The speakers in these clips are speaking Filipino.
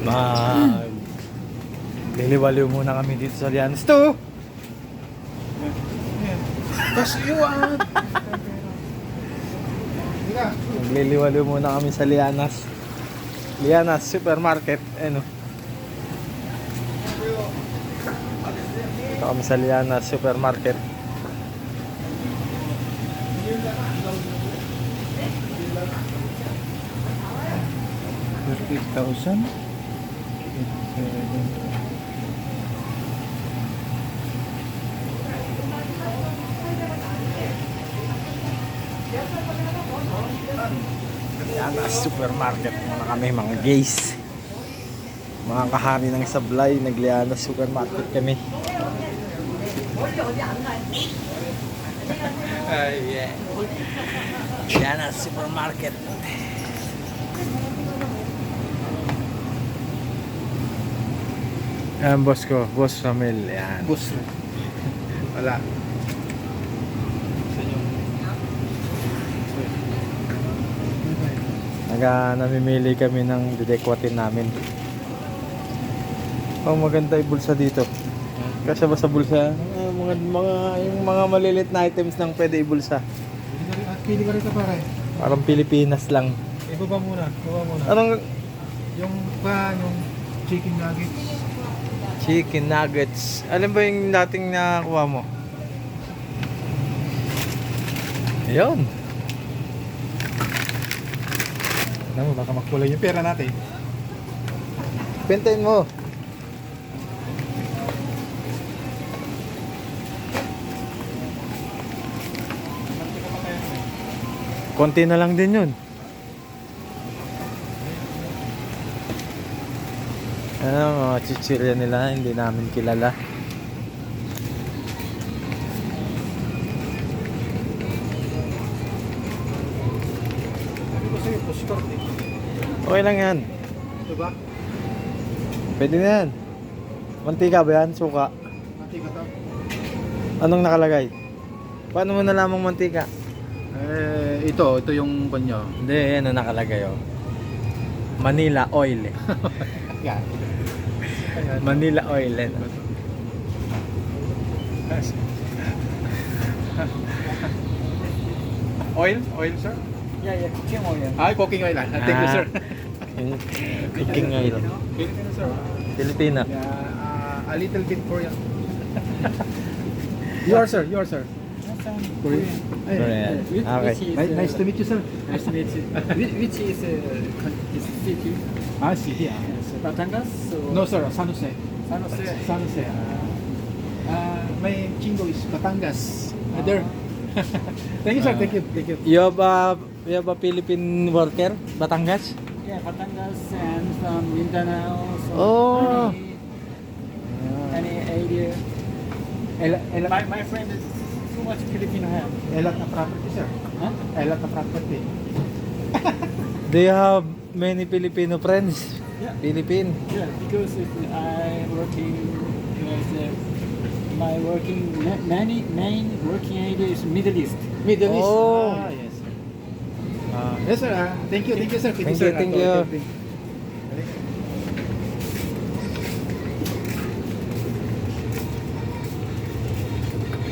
Mag liliwaliw muna kami dito sa Lianas to. Kasi yun. Magliliwaliw muna kami sa Lianas. Lianas Supermarket. Ano? Dito kami sa Lianas Supermarket. $30,000. Lianas Supermarket muna kami mga guys. Mga kahari ng sablay, nag-Lianas Supermarket kami. Yeah. Lianas Supermarket. Yan boss ko, boss Ramil. Yan. Bus. Wala. Namimili kami ng dedekwatin namin. Ang maganda yung bulsa dito. Kasi ba sa bulsa, yung mga malilit na items nang pwede ibulsa. Pili ka rin ka pare. Parang Pilipinas lang. Ibaba muna. Ibaba muna. Anong Yung chicken nuggets. chicken nuggets? Alam ba yung dating nakuha mo? Ayun. Alam mo, baka magkulay yung pera natin. Bentayin mo. Konti na lang din yun. Ano, mga chichirya nila, hindi namin kilala. Sabi ko sa'yo, postcard eh. Okay lang yan. Ito ba? Pwede na yan. Mantika ba yan? Suka? Mati ka to. Anong nakalagay? Paano mo nalamang mantika? Ito yung banyo. Hindi, yan ang nakalagay oh. Manila oil. Yan. Manila oil. Oil, sir? Yeah, cooking oil. Cooking oil. Thank you, sir. Cooking oil. Filipino, sir. Filipina. Yeah, a little bit Korean. Yours, sir. Korean. Korean. Okay. Nice to meet you, sir. Nice to meet you. Which is city? City. Yes, Batangas? Or No, sir. San Jose. San Jose. San Jose. My chingo is Batangas. There. Thank you, sir. Thank you. You have a Philippine worker? Batangas? Yeah, Batangas and from Mindanao. So Oh. any area. My friend is too much Filipino have. Elat na property, sir. Huh? Elat na property. Do you have many Filipino friends? Yeah. Philippine? Yeah, because if I working as my main working area is Middle East. Middle East. Oh. Yes, sir. Yes, sir. Thank you, sir. Thank sir. you.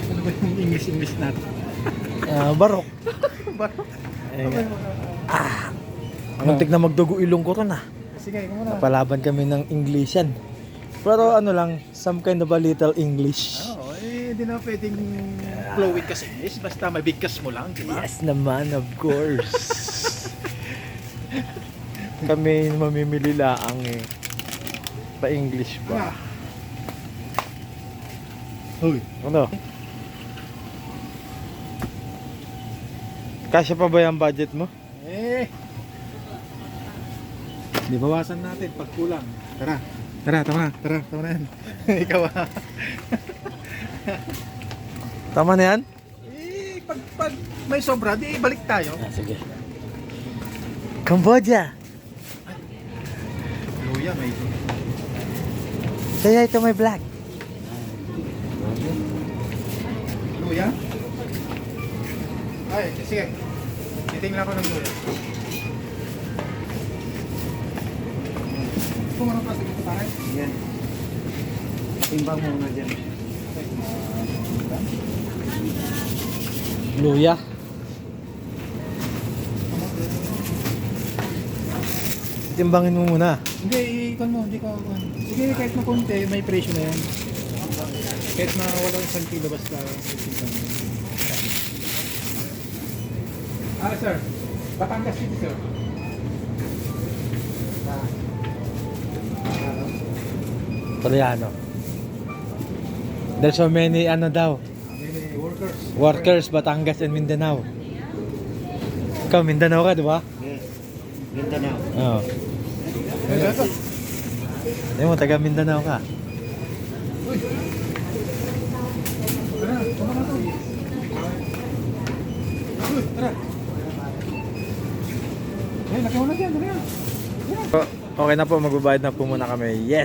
Ano ba yung English natin? Barok. Barok. Muntik na magdugo ilong ko ron ah. Sige, ikaw muna. Napalaban kami ng Englishan. Pero ano lang, some kind of a little English. Hindi na pwedeng flowing kasi English. Basta mabigkas mo lang, di ba? Yes naman, of course. Kami mamimili laang eh. Pa-English ba? Uy. Ano? Kasya pa ba yung budget mo? Di bawasan natin pag kulang. Tama na yan. Ikaw Tama na yan? pag may sobra, di balik tayo. Sige. Cambodia! Luya, may... Say hi to my vlog. Luya? Ay, sige. Titingnan ko ng luya. Kung anong plastic ito pare? Yan. Timbang muna dyan. Luya. Timbangin mo muna. Hindi, ikon mo, hindi ko. Sige, kahit na konti, may presyo na yan. Kahit na walang isang kilo basta. Sir. Batangas City, sir. Koreano. There's so many ano daw. May workers. Workers, Batangas and Mindanao. Ikaw, Mindanao ka, di ba? Yes. Ganda na. Oo. Ito. Hindi mo, taga Mindanao ka. Uy. Tara, tama na to. Uy, tara. Eh, laki mo na dyan, tara. Okay na po, magbabayad na po muna kami. Yes!